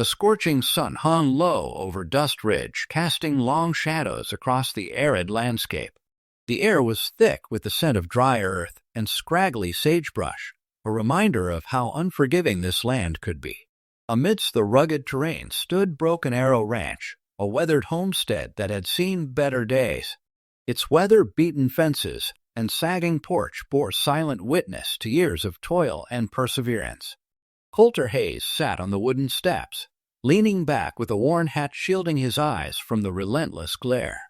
The scorching sun hung low over Dust Ridge, casting long shadows across the arid landscape. The air was thick with the scent of dry earth and scraggly sagebrush, a reminder of how unforgiving this land could be. Amidst the rugged terrain stood Broken Arrow Ranch, a weathered homestead that had seen better days. Its weather-beaten fences and sagging porch bore silent witness to years of toil and perseverance. Coulter Hayes sat on the wooden steps, leaning back with a worn hat shielding his eyes from the relentless glare.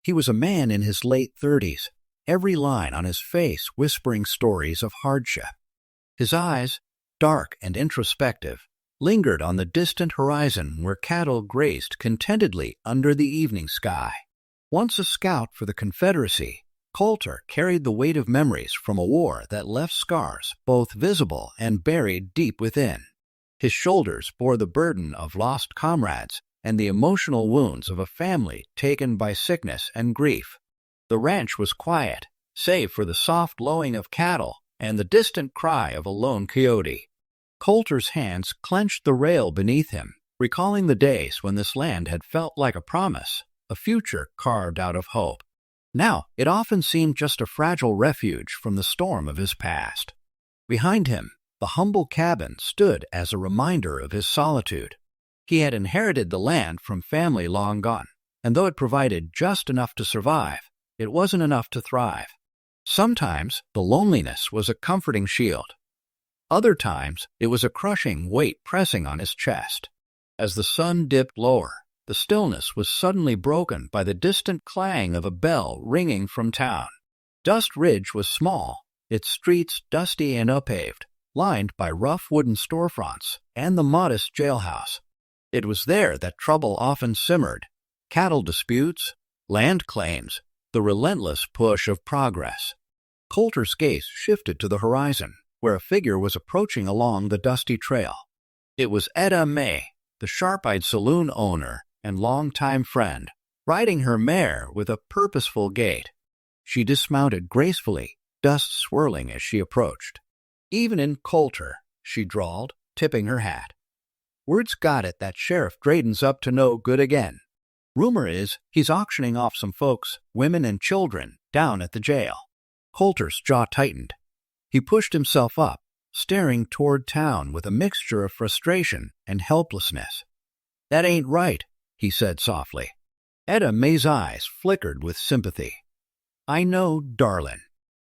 He was a man in his late 30s, every line on his face whispering stories of hardship. His eyes, dark and introspective, lingered on the distant horizon where cattle grazed contentedly under the evening sky. Once a scout for the Confederacy, Coulter carried the weight of memories from a war that left scars both visible and buried deep within. His shoulders bore the burden of lost comrades and the emotional wounds of a family taken by sickness and grief. The ranch was quiet, save for the soft lowing of cattle and the distant cry of a lone coyote. Coulter's hands clenched the rail beneath him, recalling the days when this land had felt like a promise, a future carved out of hope. Now, it often seemed just a fragile refuge from the storm of his past. Behind him, the humble cabin stood as a reminder of his solitude. He had inherited the land from family long gone, and though it provided just enough to survive, it wasn't enough to thrive. Sometimes the loneliness was a comforting shield. Other times it was a crushing weight pressing on his chest. As the sun dipped lower, the stillness was suddenly broken by the distant clang of a bell ringing from town. Dust Ridge was small, its streets dusty and unpaved, lined by rough wooden storefronts and the modest jailhouse. It was there that trouble often simmered: cattle disputes, land claims, the relentless push of progress. Coulter's gaze shifted to the horizon, where a figure was approaching along the dusty trail. It was Etta May, the sharp-eyed saloon owner and longtime friend, riding her mare with a purposeful gait. She dismounted gracefully, dust swirling as she approached. "Even in Coulter," she drawled, tipping her hat. "Word's got it that Sheriff Drayton's up to no good again. Rumor is he's auctioning off some folks, women and children, down at the jail." Coulter's jaw tightened. He pushed himself up, staring toward town with a mixture of frustration and helplessness. "That ain't right," he said softly. Etta May's eyes flickered with sympathy. "I know, darlin',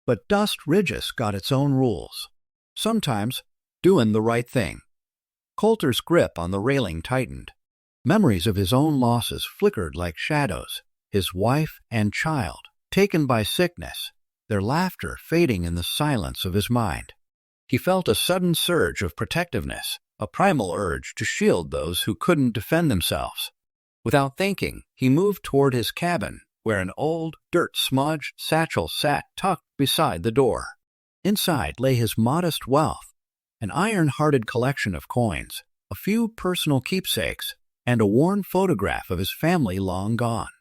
but Dust Ridge's got its own rules. Sometimes doin' the right thing." Coulter's grip on the railing tightened. Memories of his own losses flickered like shadows, his wife and child taken by sickness, their laughter fading in the silence of his mind. He felt a sudden surge of protectiveness, a primal urge to shield those who couldn't defend themselves. Without thinking, he moved toward his cabin, where an old, dirt-smudged satchel sat tucked beside the door. Inside lay his modest wealth, an iron-hearted collection of coins, a few personal keepsakes, and a worn photograph of his family long gone.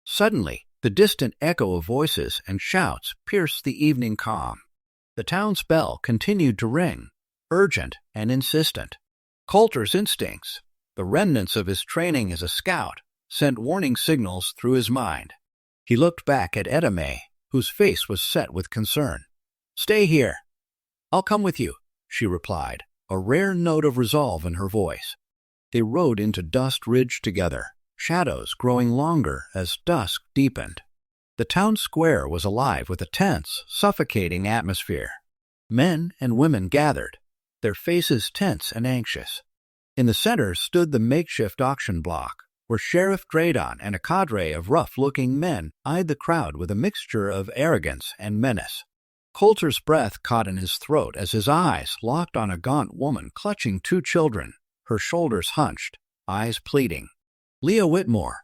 Suddenly, the distant echo of voices and shouts pierced the evening calm. The town's bell continued to ring, urgent and insistent. Coulter's instincts, the remnants of his training as a scout, sent warning signals through his mind. He looked back at Etta May, whose face was set with concern. "Stay here." "I'll come with you," she replied, a rare note of resolve in her voice. They rode into Dust Ridge together, shadows growing longer as dusk deepened. The town square was alive with a tense, suffocating atmosphere. Men and women gathered, their faces tense and anxious. In the center stood the makeshift auction block, where Sheriff Drayton and a cadre of rough-looking men eyed the crowd with a mixture of arrogance and menace. Coulter's breath caught in his throat as his eyes locked on a gaunt woman clutching two children, her shoulders hunched, eyes pleading. Leah Whitmore.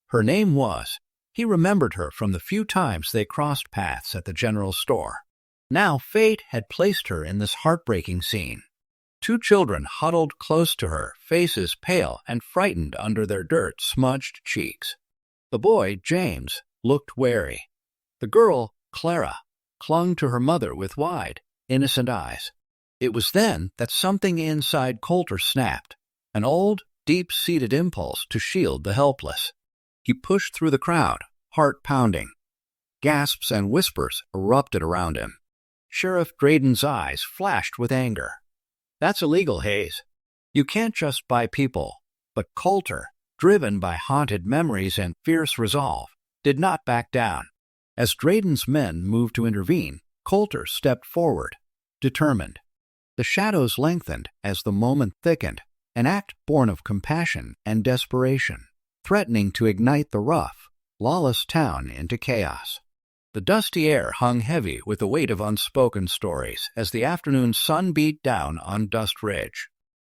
Her name was. He remembered her from the few times they crossed paths at the general store. Now fate had placed her in this heartbreaking scene. Two children huddled close to her, faces pale and frightened under their dirt-smudged cheeks. The boy, James, looked wary. The girl, Clara, clung to her mother with wide, innocent eyes. It was then that something inside Coulter snapped. An old, deep-seated impulse to shield the helpless. He pushed through the crowd, heart pounding. Gasps and whispers erupted around him. Sheriff Drayden's eyes flashed with anger. "That's illegal, Hayes. You can't just buy people." But Coulter, driven by haunted memories and fierce resolve, did not back down. As Drayden's men moved to intervene, Coulter stepped forward, determined. The shadows lengthened as the moment thickened, an act born of compassion and desperation, threatening to ignite the rough, lawless town into chaos. The dusty air hung heavy with the weight of unspoken stories as the afternoon sun beat down on Dust Ridge.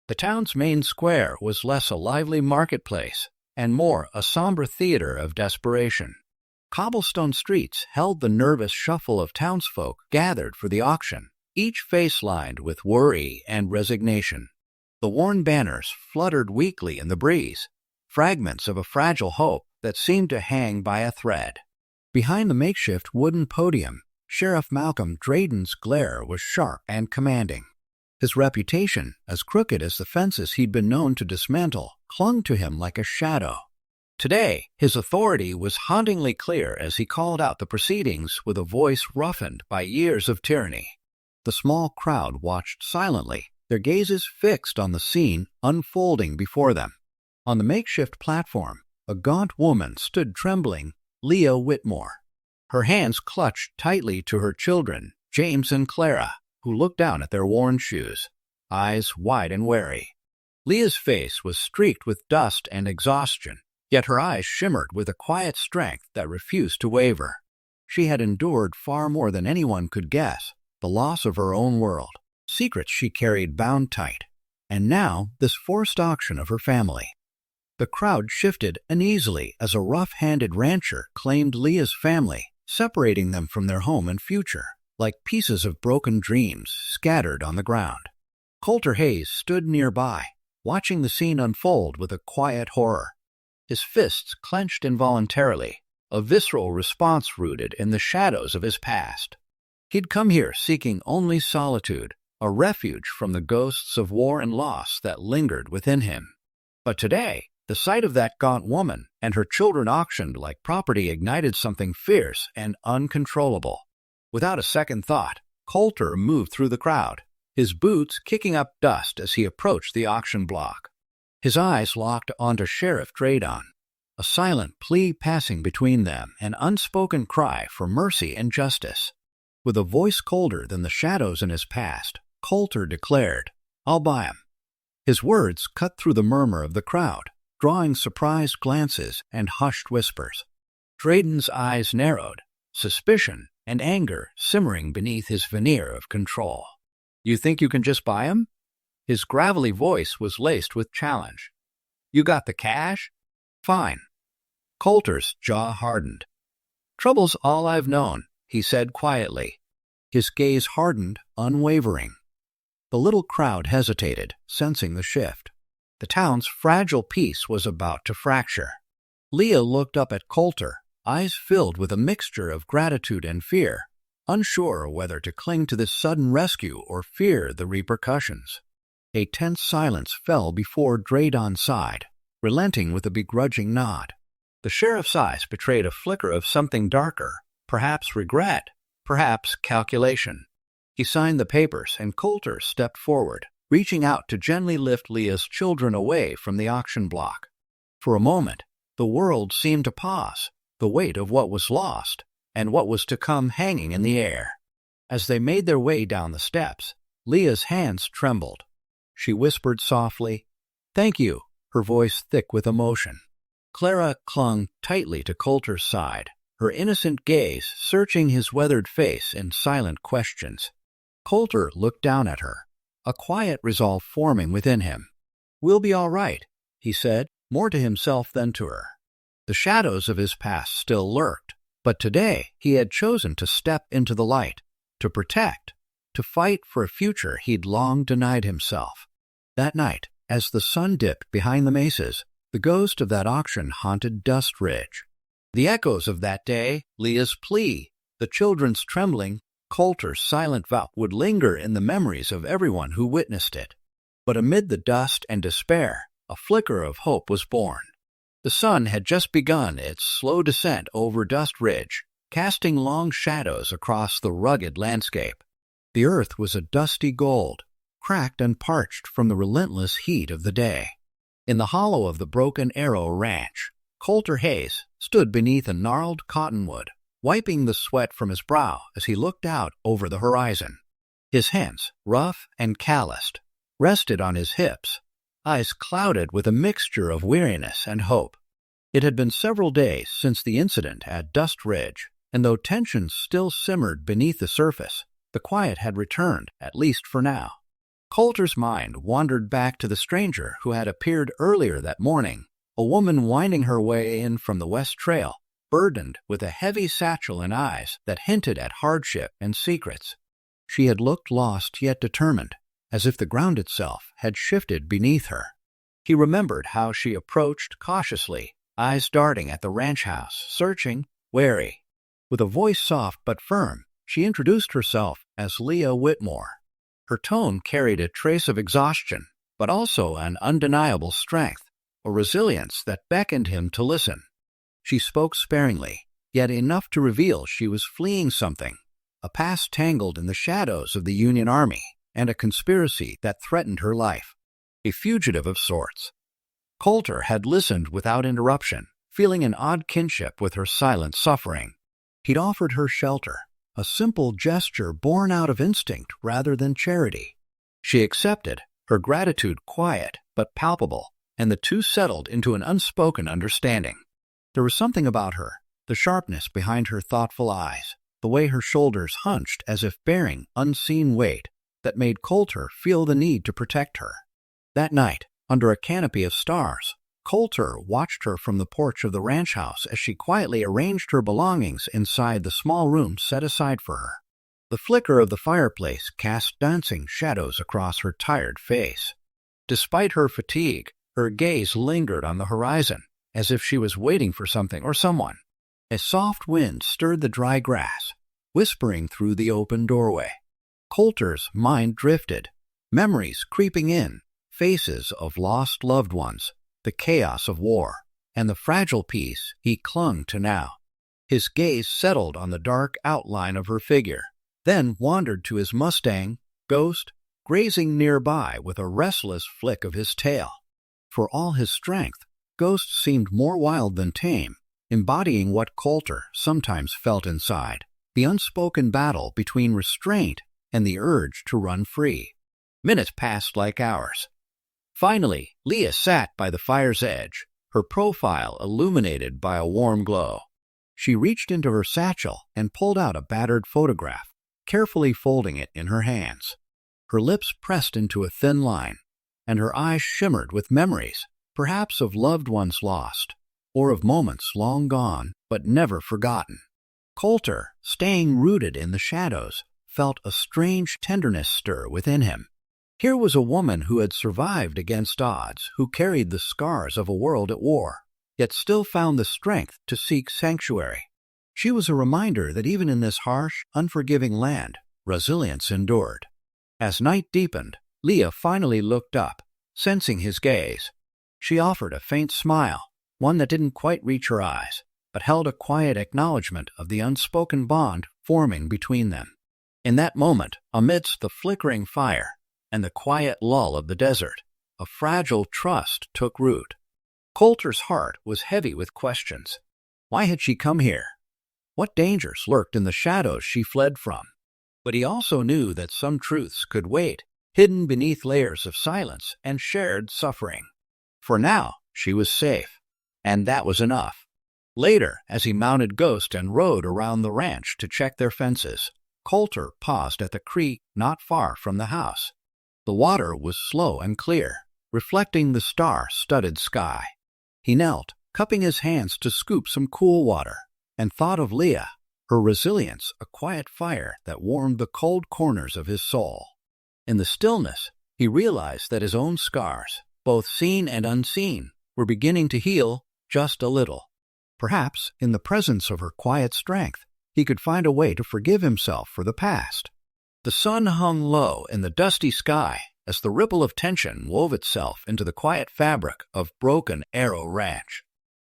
The town's main square was less a lively marketplace and more a somber theater of desperation. Cobblestone streets held the nervous shuffle of townsfolk gathered for the auction, each face lined with worry and resignation. The worn banners fluttered weakly in the breeze, fragments of a fragile hope that seemed to hang by a thread. Behind the makeshift wooden podium, Sheriff Malcolm Drayden's glare was sharp and commanding. His reputation, as crooked as the fences he'd been known to dismantle, clung to him like a shadow. Today, his authority was hauntingly clear as he called out the proceedings with a voice roughened by years of tyranny. The small crowd watched silently, their gazes fixed on the scene unfolding before them. On the makeshift platform, a gaunt woman stood trembling, Leah Whitmore. Her hands clutched tightly to her children, James and Clara, who looked down at their worn shoes, eyes wide and wary. Leah's face was streaked with dust and exhaustion, yet her eyes shimmered with a quiet strength that refused to waver. She had endured far more than anyone could guess, the loss of her own world, secrets she carried bound tight, and now this forced auction of her family. The crowd shifted uneasily as a rough-handed rancher claimed Leah's family, separating them from their home and future, like pieces of broken dreams scattered on the ground. Coulter Hayes stood nearby, watching the scene unfold with a quiet horror. His fists clenched involuntarily, a visceral response rooted in the shadows of his past. He'd come here seeking only solitude, a refuge from the ghosts of war and loss that lingered within him. But today, the sight of that gaunt woman and her children auctioned like property ignited something fierce and uncontrollable. Without a second thought, Coulter moved through the crowd, his boots kicking up dust as he approached the auction block. His eyes locked onto Sheriff Drayden, a silent plea passing between them, an unspoken cry for mercy and justice. With a voice colder than the shadows in his past, Coulter declared, "I'll buy him." His words cut through the murmur of the crowd, drawing surprised glances and hushed whispers. Drayden's eyes narrowed, suspicion and anger simmering beneath his veneer of control. "You think you can just buy him?" His gravelly voice was laced with challenge. "You got the cash? Fine." Coulter's jaw hardened. "Trouble's all I've known," he said quietly. His gaze hardened, unwavering. The little crowd hesitated, sensing the shift. The town's fragile peace was about to fracture. Leah looked up at Coulter, eyes filled with a mixture of gratitude and fear, unsure whether to cling to this sudden rescue or fear the repercussions. A tense silence fell before Drayden sighed, relenting with a begrudging nod. The sheriff's eyes betrayed a flicker of something darker, perhaps regret, perhaps calculation. He signed the papers, and Coulter stepped forward, reaching out to gently lift Leah's children away from the auction block. For a moment, the world seemed to pause, the weight of what was lost and what was to come hanging in the air. As they made their way down the steps, Leah's hands trembled. She whispered softly, "Thank you," her voice thick with emotion. Clara clung tightly to Coulter's side, her innocent gaze searching his weathered face in silent questions. Coulter looked down at her, a quiet resolve forming within him. "We'll be all right," he said, more to himself than to her. The shadows of his past still lurked, but today he had chosen to step into the light, to protect, to fight for a future he'd long denied himself. That night, as the sun dipped behind the mesas, the ghost of that auction haunted Dust Ridge. The echoes of that day, Leah's plea, the children's trembling, Coulter's silent vow would linger in the memories of everyone who witnessed it. But amid the dust and despair, a flicker of hope was born. The sun had just begun its slow descent over Dust Ridge, casting long shadows across the rugged landscape. The earth was a dusty gold, cracked and parched from the relentless heat of the day. In the hollow of the Broken Arrow Ranch, Coulter Hayes stood beneath a gnarled cottonwood, wiping the sweat from his brow as he looked out over the horizon. His hands, rough and calloused, rested on his hips, eyes clouded with a mixture of weariness and hope. It had been several days since the incident at Dust Ridge, and though tensions still simmered beneath the surface, the quiet had returned, at least for now. Coulter's mind wandered back to the stranger who had appeared earlier that morning, a woman winding her way in from the West Trail, burdened with a heavy satchel and eyes that hinted at hardship and secrets. She had looked lost yet determined, as if the ground itself had shifted beneath her. He remembered how she approached cautiously, eyes darting at the ranch house, searching, wary. With a voice soft but firm, she introduced herself as Leah Whitmore. Her tone carried a trace of exhaustion, but also an undeniable strength, a resilience that beckoned him to listen. She spoke sparingly, yet enough to reveal she was fleeing something, a past tangled in the shadows of the Union Army and a conspiracy that threatened her life. A fugitive of sorts. Coulter had listened without interruption, feeling an odd kinship with her silent suffering. He'd offered her shelter, a simple gesture born out of instinct rather than charity. She accepted, her gratitude quiet but palpable, and the two settled into an unspoken understanding. There was something about her, the sharpness behind her thoughtful eyes, the way her shoulders hunched as if bearing unseen weight, that made Coulter feel the need to protect her. That night, under a canopy of stars, Coulter watched her from the porch of the ranch house as she quietly arranged her belongings inside the small room set aside for her. The flicker of the fireplace cast dancing shadows across her tired face. Despite her fatigue, her gaze lingered on the horizon, as if she was waiting for something or someone. A soft wind stirred the dry grass, whispering through the open doorway. Coulter's mind drifted, memories creeping in, faces of lost loved ones, the chaos of war, and the fragile peace he clung to now. His gaze settled on the dark outline of her figure, then wandered to his Mustang, Ghost, grazing nearby with a restless flick of his tail. For all his strength, Ghost seemed more wild than tame, embodying what Coulter sometimes felt inside, the unspoken battle between restraint and the urge to run free. Minutes passed like hours. Finally, Leah sat by the fire's edge, her profile illuminated by a warm glow. She reached into her satchel and pulled out a battered photograph, carefully folding it in her hands. Her lips pressed into a thin line, and her eyes shimmered with memories, perhaps of loved ones lost, or of moments long gone but never forgotten. Coulter, staying rooted in the shadows, felt a strange tenderness stir within him. Here was a woman who had survived against odds, who carried the scars of a world at war, yet still found the strength to seek sanctuary. She was a reminder that even in this harsh, unforgiving land, resilience endured. As night deepened, Leah finally looked up, sensing his gaze. She offered a faint smile, one that didn't quite reach her eyes, but held a quiet acknowledgment of the unspoken bond forming between them. In that moment, amidst the flickering fire and the quiet lull of the desert, a fragile trust took root. Coulter's heart was heavy with questions. Why had she come here? What dangers lurked in the shadows she fled from? But he also knew that some truths could wait, hidden beneath layers of silence and shared suffering. For now, she was safe, and that was enough. Later, as he mounted Ghost and rode around the ranch to check their fences, Coulter paused at the creek not far from the house. The water was slow and clear, reflecting the star-studded sky. He knelt, cupping his hands to scoop some cool water, and thought of Leah, her resilience a quiet fire that warmed the cold corners of his soul. In the stillness, he realized that his own scars, both seen and unseen, were beginning to heal just a little. Perhaps, in the presence of her quiet strength, he could find a way to forgive himself for the past. The sun hung low in the dusty sky, as the ripple of tension wove itself into the quiet fabric of Broken Arrow Ranch.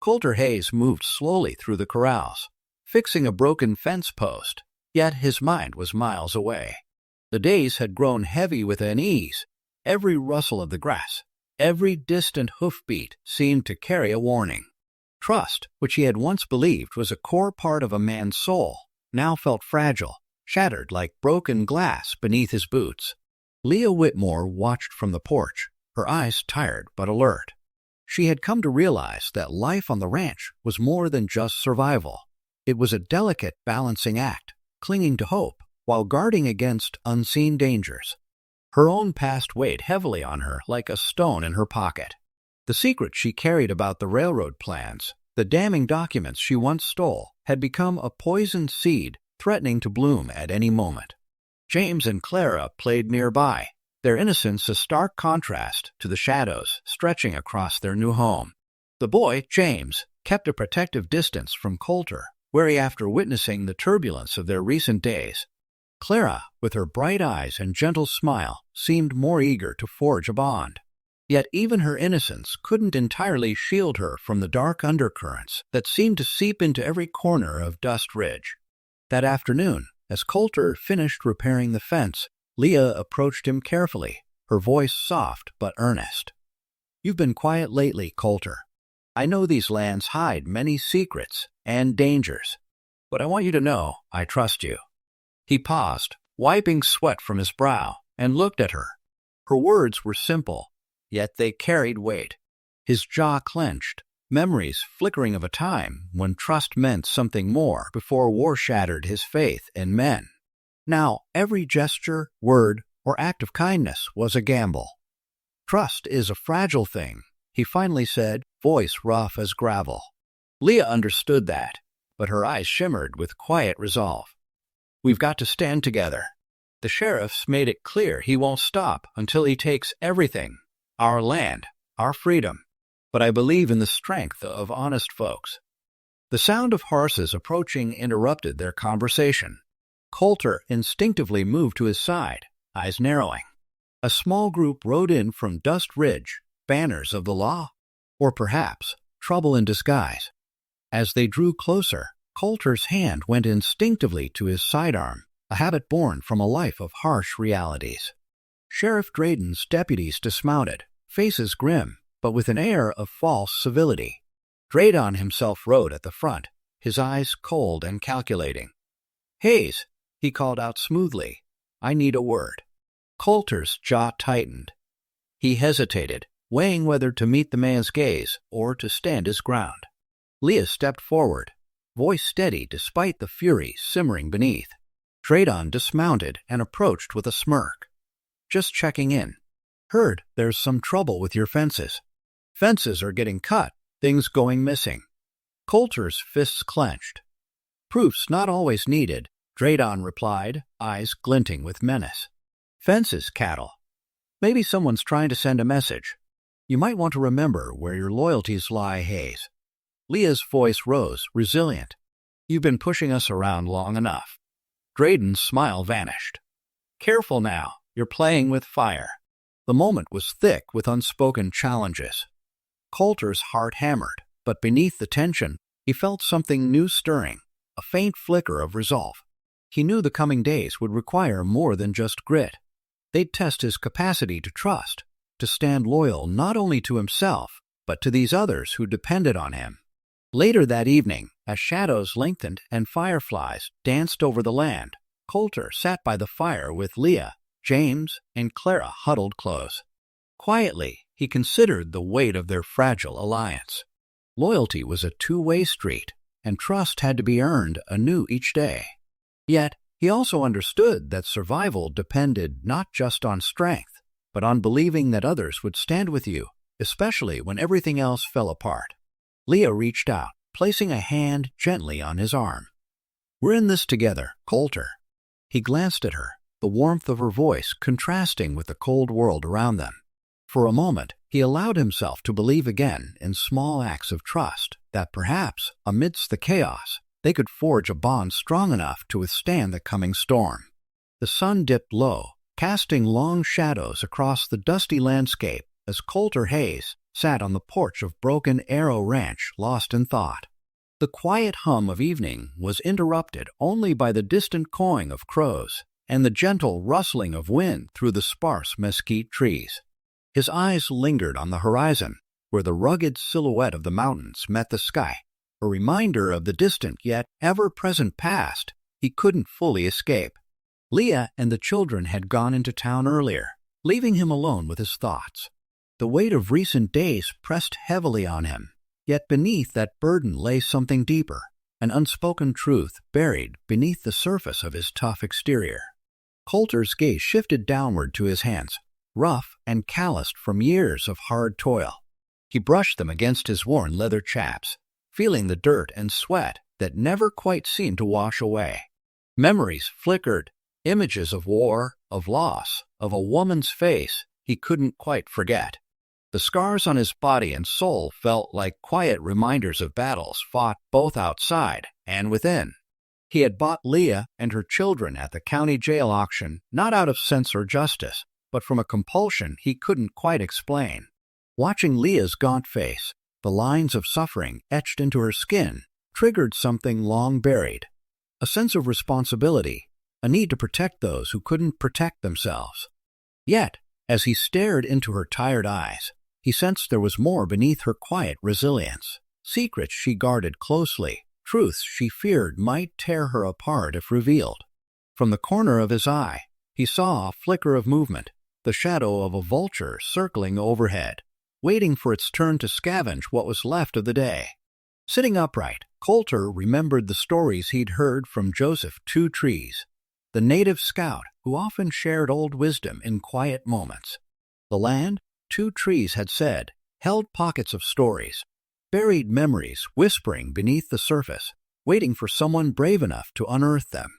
Coulter Hayes moved slowly through the corrals, fixing a broken fence post, yet his mind was miles away. The days had grown heavy with unease. Every rustle of the grass, every distant hoofbeat seemed to carry a warning. Trust, which he had once believed was a core part of a man's soul, now felt fragile, shattered like broken glass beneath his boots. Leah Whitmore watched from the porch, her eyes tired but alert. She had come to realize that life on the ranch was more than just survival. It was a delicate balancing act, clinging to hope while guarding against unseen dangers. Her own past weighed heavily on her like a stone in her pocket. The secret she carried about the railroad plans, the damning documents she once stole, had become a poisoned seed threatening to bloom at any moment. James and Clara played nearby, their innocence a stark contrast to the shadows stretching across their new home. The boy, James, kept a protective distance from Coulter, wary after witnessing the turbulence of their recent days. Clara, with her bright eyes and gentle smile, seemed more eager to forge a bond. Yet even her innocence couldn't entirely shield her from the dark undercurrents that seemed to seep into every corner of Dust Ridge. That afternoon, as Coulter finished repairing the fence, Leah approached him carefully, her voice soft but earnest. "You've been quiet lately, Coulter. I know these lands hide many secrets and dangers, but I want you to know I trust you." He paused, wiping sweat from his brow, and looked at her. Her words were simple, yet they carried weight. His jaw clenched, memories flickering of a time when trust meant something more before war shattered his faith in men. Now, every gesture, word, or act of kindness was a gamble. "Trust is a fragile thing," he finally said, voice rough as gravel. Leah understood that, but her eyes shimmered with quiet resolve. "We've got to stand together. The sheriff's made it clear he won't stop until he takes everything, our land, our freedom. But I believe in the strength of honest folks." The sound of horses approaching interrupted their conversation. Coulter instinctively moved to his side, eyes narrowing. A small group rode in from Dust Ridge, banners of the law, or perhaps trouble in disguise. As they drew closer, Coulter's hand went instinctively to his sidearm, a habit born from a life of harsh realities. Sheriff Drayton's deputies dismounted, faces grim, but with an air of false civility. Drayton himself rode at the front, his eyes cold and calculating. "Hayes," he called out smoothly, "I need a word." Coulter's jaw tightened. He hesitated, weighing whether to meet the man's gaze or to stand his ground. Leah stepped forward, voice steady despite the fury simmering beneath. Drayton dismounted and approached with a smirk. "Just checking in. Heard there's some trouble with your fences. Fences are getting cut, things going missing." Coulter's fists clenched. "Proof's not always needed," Drayton replied, eyes glinting with menace. "Fences, cattle. Maybe someone's trying to send a message. You might want to remember where your loyalties lie, Hayes." Leah's voice rose, resilient. "You've been pushing us around long enough." Drayton's smile vanished. "Careful now, you're playing with fire." The moment was thick with unspoken challenges. Coulter's heart hammered, but beneath the tension, he felt something new stirring, a faint flicker of resolve. He knew the coming days would require more than just grit. They'd test his capacity to trust, to stand loyal not only to himself, but to these others who depended on him. Later that evening, as shadows lengthened and fireflies danced over the land, Coulter sat by the fire with Leah, James, and Clara huddled close. Quietly, he considered the weight of their fragile alliance. Loyalty was a two-way street, and trust had to be earned anew each day. Yet, he also understood that survival depended not just on strength, but on believing that others would stand with you, especially when everything else fell apart. Leah reached out, placing a hand gently on his arm. "We're in this together, Coulter." He glanced at her, the warmth of her voice contrasting with the cold world around them. For a moment, he allowed himself to believe again in small acts of trust that perhaps, amidst the chaos, they could forge a bond strong enough to withstand the coming storm. The sun dipped low, casting long shadows across the dusty landscape as Coulter Hayes sat on the porch of Broken Arrow Ranch, lost in thought. The quiet hum of evening was interrupted only by the distant cawing of crows and the gentle rustling of wind through the sparse mesquite trees. His eyes lingered on the horizon, where the rugged silhouette of the mountains met the sky, a reminder of the distant yet ever-present past he couldn't fully escape. Leah and the children had gone into town earlier, leaving him alone with his thoughts. The weight of recent days pressed heavily on him, yet beneath that burden lay something deeper, an unspoken truth buried beneath the surface of his tough exterior. Coulter's gaze shifted downward to his hands, rough and calloused from years of hard toil. He brushed them against his worn leather chaps, feeling the dirt and sweat that never quite seemed to wash away. Memories flickered, images of war, of loss, of a woman's face he couldn't quite forget. The scars on his body and soul felt like quiet reminders of battles fought both outside and within. He had bought Leah and her children at the county jail auction not out of sense or justice, but from a compulsion he couldn't quite explain. Watching Leah's gaunt face, the lines of suffering etched into her skin, triggered something long buried. A sense of responsibility, a need to protect those who couldn't protect themselves. Yet, as he stared into her tired eyes, he sensed there was more beneath her quiet resilience. Secrets she guarded closely, truths she feared might tear her apart if revealed. From the corner of his eye, he saw a flicker of movement, the shadow of a vulture circling overhead, waiting for its turn to scavenge what was left of the day. Sitting upright, Coulter remembered the stories he'd heard from Joseph Two Trees, the native scout who often shared old wisdom in quiet moments. The land, Two Trees had said, held pockets of stories, buried memories whispering beneath the surface, waiting for someone brave enough to unearth them.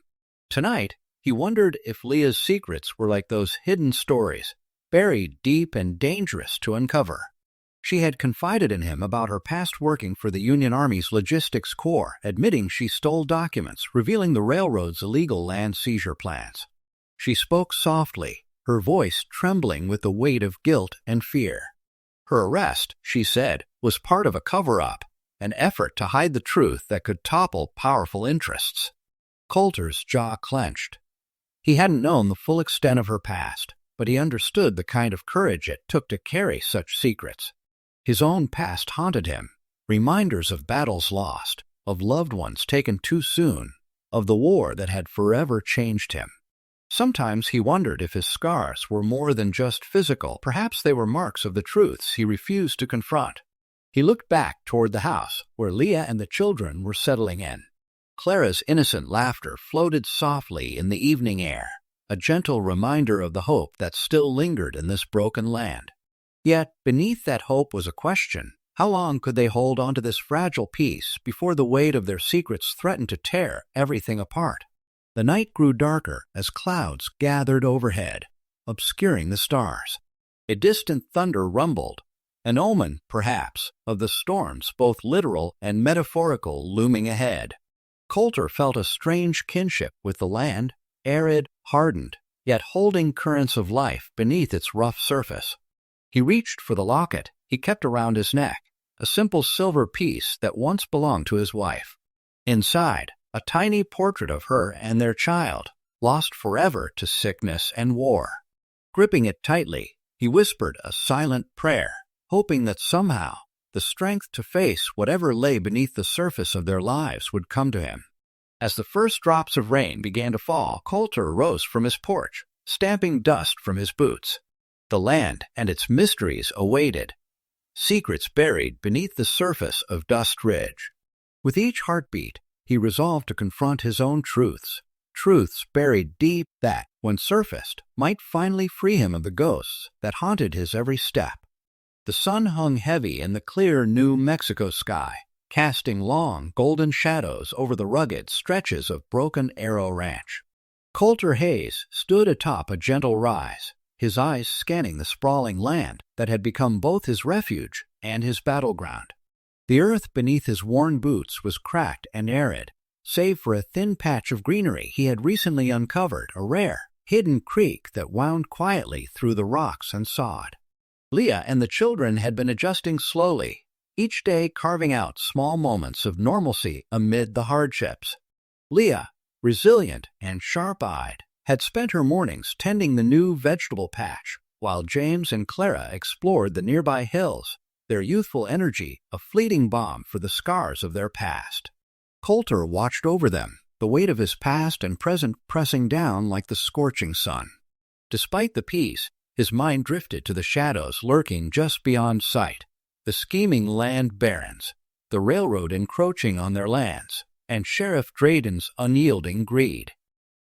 Tonight, he wondered if Leah's secrets were like those hidden stories, buried deep and dangerous to uncover. She had confided in him about her past working for the Union Army's Logistics Corps, admitting she stole documents revealing the railroad's illegal land seizure plans. She spoke softly, her voice trembling with the weight of guilt and fear. Her arrest, she said, was part of a cover-up, an effort to hide the truth that could topple powerful interests. Coulter's jaw clenched. He hadn't known the full extent of her past, but he understood the kind of courage it took to carry such secrets. His own past haunted him, reminders of battles lost, of loved ones taken too soon, of the war that had forever changed him. Sometimes he wondered if his scars were more than just physical. Perhaps they were marks of the truths he refused to confront. He looked back toward the house, where Leah and the children were settling in. Clara's innocent laughter floated softly in the evening air, a gentle reminder of the hope that still lingered in this broken land. Yet, beneath that hope was a question. How long could they hold on to this fragile peace before the weight of their secrets threatened to tear everything apart? The night grew darker as clouds gathered overhead, obscuring the stars. A distant thunder rumbled, an omen, perhaps, of the storms, both literal and metaphorical, looming ahead. Coulter felt a strange kinship with the land, arid, hardened, yet holding currents of life beneath its rough surface. He reached for the locket he kept around his neck, a simple silver piece that once belonged to his wife. Inside, a tiny portrait of her and their child, lost forever to sickness and war. Gripping it tightly, he whispered a silent prayer, hoping that somehow the strength to face whatever lay beneath the surface of their lives would come to him. As the first drops of rain began to fall, Coulter rose from his porch, stamping dust from his boots. The land and its mysteries awaited, secrets buried beneath the surface of Dust Ridge. With each heartbeat, he resolved to confront his own truths, truths buried deep that, when surfaced, might finally free him of the ghosts that haunted his every step. The sun hung heavy in the clear New Mexico sky, casting long, golden shadows over the rugged stretches of Broken Arrow Ranch. Coulter Hayes stood atop a gentle rise, his eyes scanning the sprawling land that had become both his refuge and his battleground. The earth beneath his worn boots was cracked and arid, save for a thin patch of greenery he had recently uncovered, a rare, hidden creek that wound quietly through the rocks and sod. Leah and the children had been adjusting slowly, each day carving out small moments of normalcy amid the hardships. Leah, resilient and sharp-eyed, had spent her mornings tending the new vegetable patch, while James and Clara explored the nearby hills, their youthful energy a fleeting balm for the scars of their past. Coulter watched over them, the weight of his past and present pressing down like the scorching sun. Despite the peace, his mind drifted to the shadows lurking just beyond sight, the scheming land barons, the railroad encroaching on their lands, and Sheriff Drayden's unyielding greed.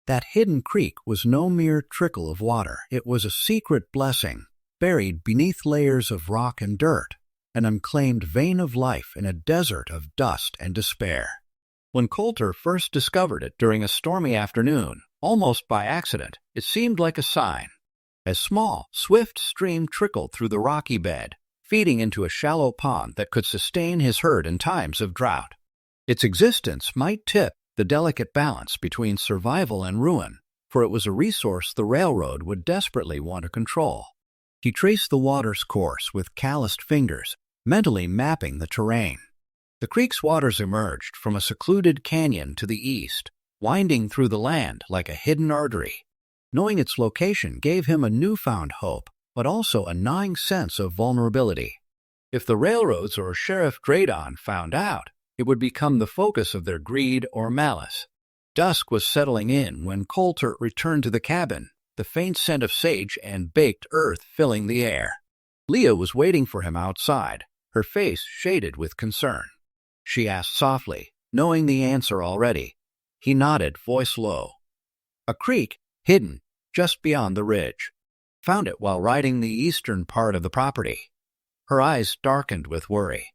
That hidden creek was no mere trickle of water. It was a secret blessing, buried beneath layers of rock and dirt, an unclaimed vein of life in a desert of dust and despair. When Coulter first discovered it during a stormy afternoon, almost by accident, it seemed like a sign. A small, swift stream trickled through the rocky bed, feeding into a shallow pond that could sustain his herd in times of drought. Its existence might tip the delicate balance between survival and ruin, for it was a resource the railroad would desperately want to control. He traced the water's course with calloused fingers, mentally mapping the terrain. The creek's waters emerged from a secluded canyon to the east, winding through the land like a hidden artery. Knowing its location gave him a newfound hope, but also a gnawing sense of vulnerability. If the railroads or Sheriff Drayden found out, it would become the focus of their greed or malice. Dusk was settling in when Coulter returned to the cabin, the faint scent of sage and baked earth filling the air. Leah was waiting for him outside, her face shaded with concern. She asked softly, knowing the answer already. He nodded, voice low. A creek, hidden just beyond the ridge. Found it while riding the eastern part of the property. Her eyes darkened with worry.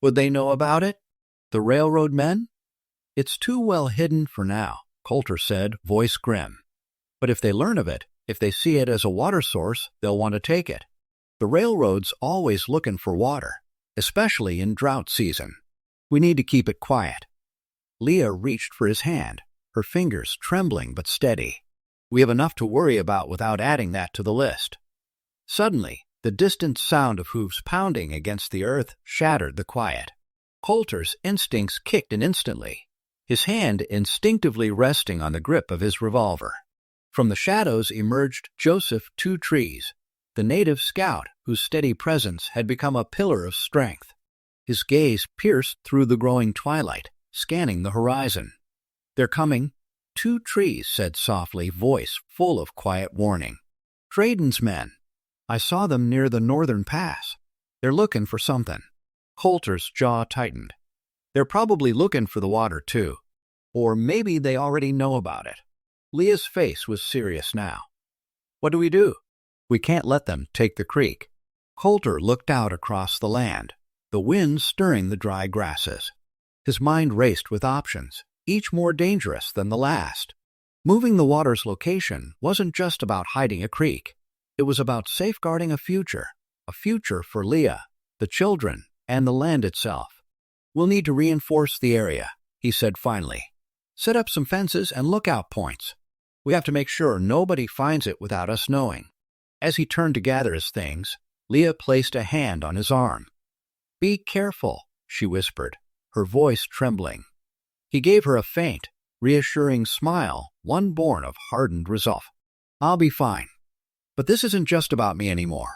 Would they know about it? The railroad men? It's too well hidden for now, Coulter said, voice grim. But if they learn of it, if they see it as a water source, they'll want to take it. The railroad's always looking for water, especially in drought season. We need to keep it quiet. Leah reached for his hand, her fingers trembling but steady. We have enough to worry about without adding that to the list. Suddenly, the distant sound of hooves pounding against the earth shattered the quiet. Coulter's instincts kicked in instantly, his hand instinctively resting on the grip of his revolver. From the shadows emerged Joseph Two Trees, the native scout whose steady presence had become a pillar of strength. His gaze pierced through the growing twilight, scanning the horizon. They're coming, Two Trees said softly, voice full of quiet warning. Drayden's men. I saw them near the northern pass. They're looking for something. Coulter's jaw tightened. They're probably looking for the water, too. Or maybe they already know about it. Leah's face was serious now. What do we do? We can't let them take the creek. Coulter looked out across the land, the wind stirring the dry grasses. His mind raced with options, each more dangerous than the last. Moving the water's location wasn't just about hiding a creek. It was about safeguarding a future for Leah, the children, and the land itself. We'll need to reinforce the area, he said finally. Set up some fences and lookout points. We have to make sure nobody finds it without us knowing. As he turned to gather his things, Leah placed a hand on his arm. Be careful, she whispered, her voice trembling. He gave her a faint, reassuring smile, one born of hardened resolve. I'll be fine. But this isn't just about me anymore.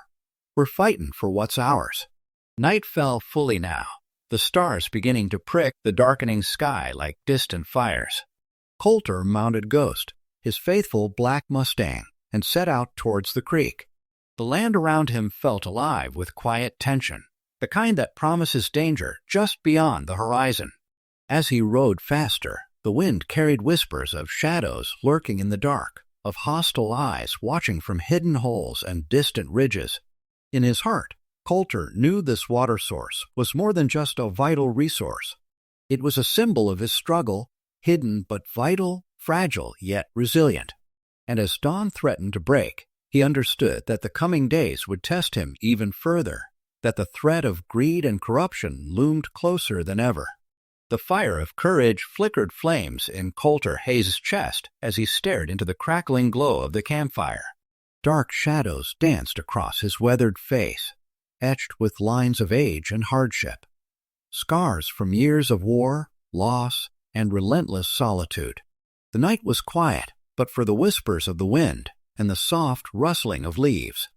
We're fighting for what's ours. Night fell fully now, the stars beginning to prick the darkening sky like distant fires. Coulter mounted Ghost, his faithful black Mustang, and set out towards the creek. The land around him felt alive with quiet tension, the kind that promises danger just beyond the horizon. As he rode faster, the wind carried whispers of shadows lurking in the dark, of hostile eyes watching from hidden holes and distant ridges. In his heart, Coulter knew this water source was more than just a vital resource. It was a symbol of his struggle, hidden but vital, fragile yet resilient. And as dawn threatened to break, he understood that the coming days would test him even further, that the threat of greed and corruption loomed closer than ever. The fire of courage flickered flames in Coulter Hayes' chest as he stared into the crackling glow of the campfire. Dark shadows danced across his weathered face, etched with lines of age and hardship. Scars from years of war, loss, and relentless solitude. The night was quiet, but for the whispers of the wind and the soft rustling of leaves.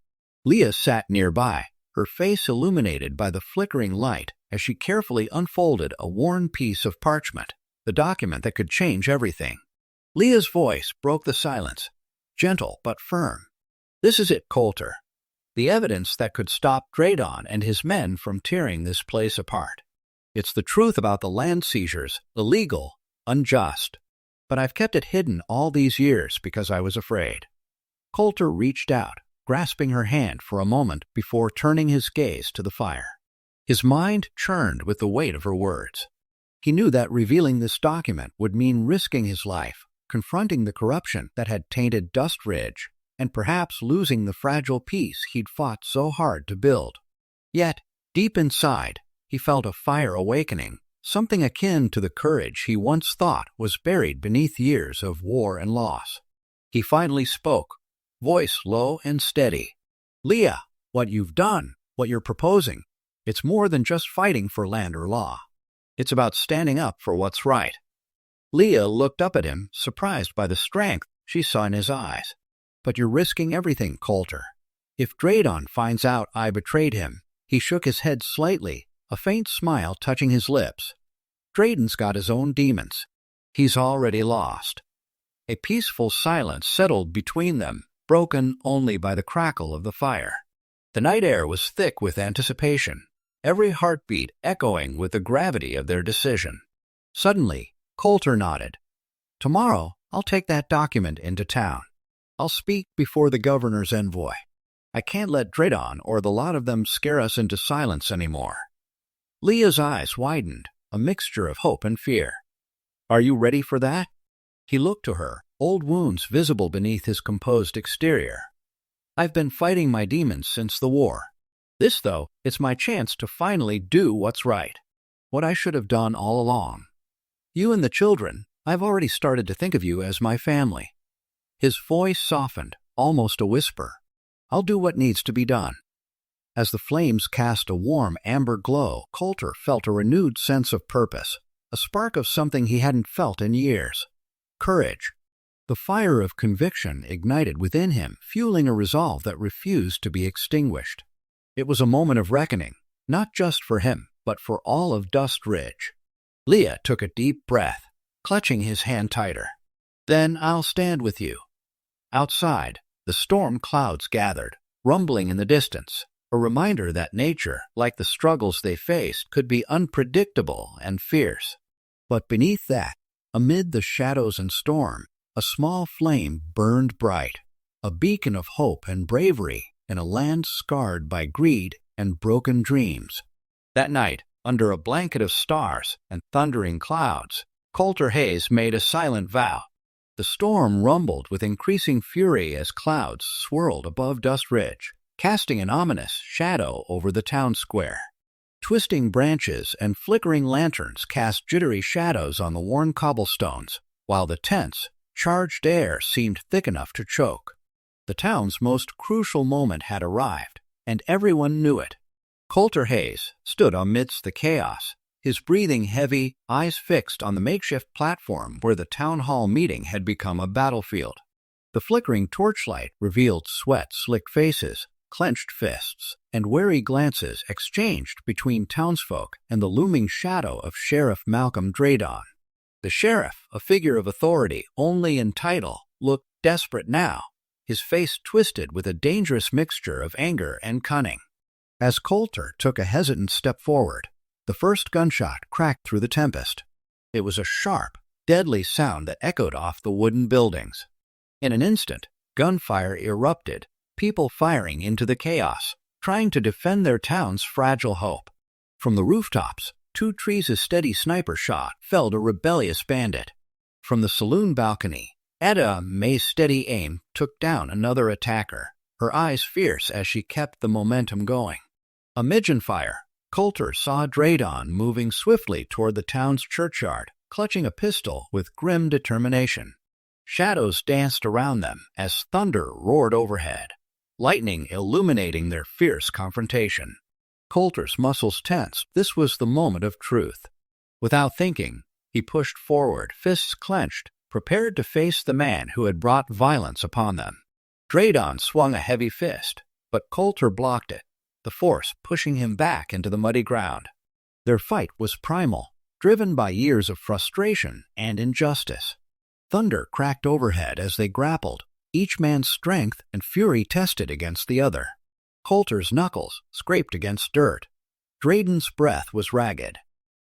Leah sat nearby, her face illuminated by the flickering light as she carefully unfolded a worn piece of parchment, the document that could change everything. Leah's voice broke the silence, gentle but firm. "This is it, Coulter. The evidence that could stop Dredon and his men from tearing this place apart. It's the truth about the land seizures, illegal, unjust. But I've kept it hidden all these years because I was afraid." Coulter reached out, grasping her hand for a moment before turning his gaze to the fire. His mind churned with the weight of her words. He knew that revealing this document would mean risking his life, confronting the corruption that had tainted Dust Ridge, and perhaps losing the fragile peace he'd fought so hard to build. Yet, deep inside, he felt a fire awakening, something akin to the courage he once thought was buried beneath years of war and loss. He finally spoke, voice low and steady. "Leah, what you've done, what you're proposing, it's more than just fighting for land or law. It's about standing up for what's right." Leah looked up at him, surprised by the strength she saw in his eyes. "But you're risking everything, Coulter. If Dredon finds out I betrayed him," he shook his head slightly, a faint smile touching his lips. "Dredon's got his own demons. He's already lost." A peaceful silence settled between them, broken only by the crackle of the fire. The night air was thick with anticipation, every heartbeat echoing with the gravity of their decision. Suddenly, Coulter nodded. "Tomorrow, I'll take that document into town. I'll speak before the governor's envoy. I can't let Dredon or the lot of them scare us into silence anymore." Leah's eyes widened, a mixture of hope and fear. "Are you ready for that?" He looked to her, old wounds visible beneath his composed exterior. "I've been fighting my demons since the war. This, though, it's my chance to finally do what's right. What I should have done all along. You and the children, I've already started to think of you as my family." His voice softened, almost a whisper. "I'll do what needs to be done." As the flames cast a warm amber glow, Coulter felt a renewed sense of purpose, a spark of something he hadn't felt in years. Courage. The fire of conviction ignited within him, fueling a resolve that refused to be extinguished. It was a moment of reckoning, not just for him, but for all of Dust Ridge. Leah took a deep breath, clutching his hand tighter. "Then I'll stand with you." Outside, the storm clouds gathered, rumbling in the distance, a reminder that nature, like the struggles they faced, could be unpredictable and fierce. But beneath that, amid the shadows and storm, a small flame burned bright, a beacon of hope and bravery in a land scarred by greed and broken dreams. That night, under a blanket of stars and thundering clouds, Coulter Hayes made a silent vow. The storm rumbled with increasing fury as clouds swirled above Dust Ridge, casting an ominous shadow over the town square. Twisting branches and flickering lanterns cast jittery shadows on the worn cobblestones, while the tense, charged air seemed thick enough to choke. The town's most crucial moment had arrived, and everyone knew it. Coulter Hayes stood amidst the chaos, his breathing heavy, eyes fixed on the makeshift platform where the town hall meeting had become a battlefield. The flickering torchlight revealed sweat-slicked faces, clenched fists, and wary glances exchanged between townsfolk and the looming shadow of Sheriff Malcolm Dredon. The sheriff, a figure of authority only in title, looked desperate now, his face twisted with a dangerous mixture of anger and cunning. As Coulter took a hesitant step forward, the first gunshot cracked through the tempest. It was a sharp, deadly sound that echoed off the wooden buildings. In an instant, gunfire erupted, people firing into the chaos, trying to defend their town's fragile hope. From the rooftops, 2 Trees' steady sniper shot felled a rebellious bandit. From the saloon balcony, Etta May's steady aim took down another attacker, her eyes fierce as she kept the momentum going. A midget fire, Coulter saw Dradon moving swiftly toward the town's churchyard, clutching a pistol with grim determination. Shadows danced around them as thunder roared overhead, lightning illuminating their fierce confrontation. Coulter's muscles tensed. This was the moment of truth. Without thinking, he pushed forward, fists clenched, prepared to face the man who had brought violence upon them. Dradon swung a heavy fist, but Coulter blocked it, the force pushing him back into the muddy ground. Their fight was primal, driven by years of frustration and injustice. Thunder cracked overhead as they grappled, each man's strength and fury tested against the other. Coulter's knuckles scraped against dirt. Dradon's breath was ragged.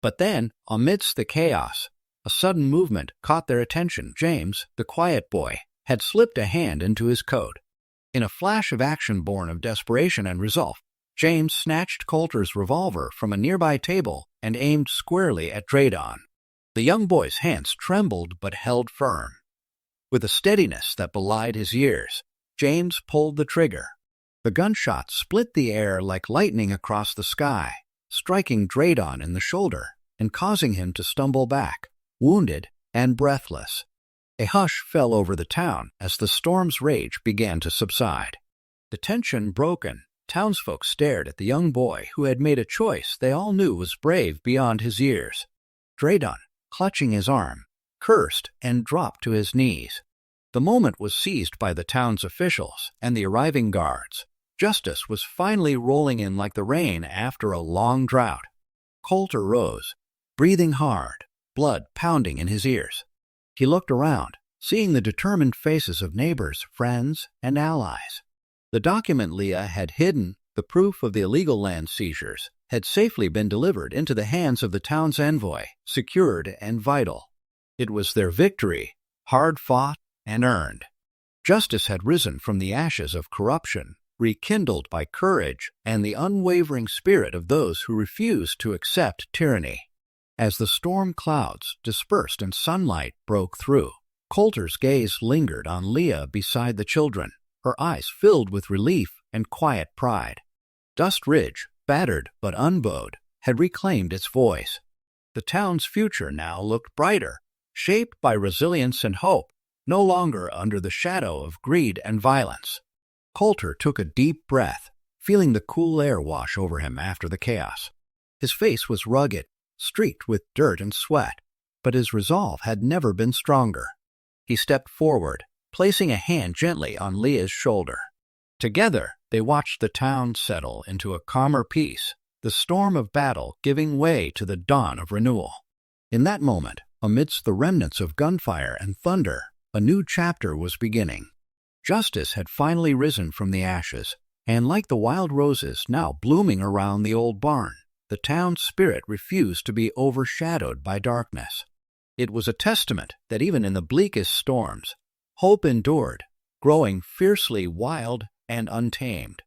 But then, amidst the chaos, a sudden movement caught their attention. James, the quiet boy, had slipped a hand into his coat. In a flash of action born of desperation and resolve, James snatched Coulter's revolver from a nearby table and aimed squarely at Dradon. The young boy's hands trembled but held firm. With a steadiness that belied his years, James pulled the trigger. The gunshot split the air like lightning across the sky, striking Dradon in the shoulder and causing him to stumble back, wounded and breathless. A hush fell over the town as the storm's rage began to subside. The tension broken, townsfolk stared at the young boy who had made a choice they all knew was brave beyond his years. Dradon, clutching his arm, cursed and dropped to his knees. The moment was seized by the town's officials and the arriving guards. Justice was finally rolling in like the rain after a long drought. Coulter rose, breathing hard, blood pounding in his ears. He looked around, seeing the determined faces of neighbors, friends, and allies. The document Leah had hidden, the proof of the illegal land seizures, had safely been delivered into the hands of the town's envoy, secured and vital. It was their victory, hard-fought and earned. Justice had risen from the ashes of corruption, rekindled by courage and the unwavering spirit of those who refused to accept tyranny. As the storm clouds dispersed and sunlight broke through, Coulter's gaze lingered on Leah beside the children, her eyes filled with relief and quiet pride. Dust Ridge, battered but unbowed, had reclaimed its voice. The town's future now looked brighter, shaped by resilience and hope, no longer under the shadow of greed and violence. Coulter took a deep breath, feeling the cool air wash over him after the chaos. His face was rugged, streaked with dirt and sweat, but his resolve had never been stronger. He stepped forward, placing a hand gently on Leah's shoulder. Together, they watched the town settle into a calmer peace, the storm of battle giving way to the dawn of renewal. In that moment, amidst the remnants of gunfire and thunder, a new chapter was beginning. Justice had finally risen from the ashes, and like the wild roses now blooming around the old barn, the town's spirit refused to be overshadowed by darkness. It was a testament that even in the bleakest storms, hope endured, growing fiercely wild and untamed.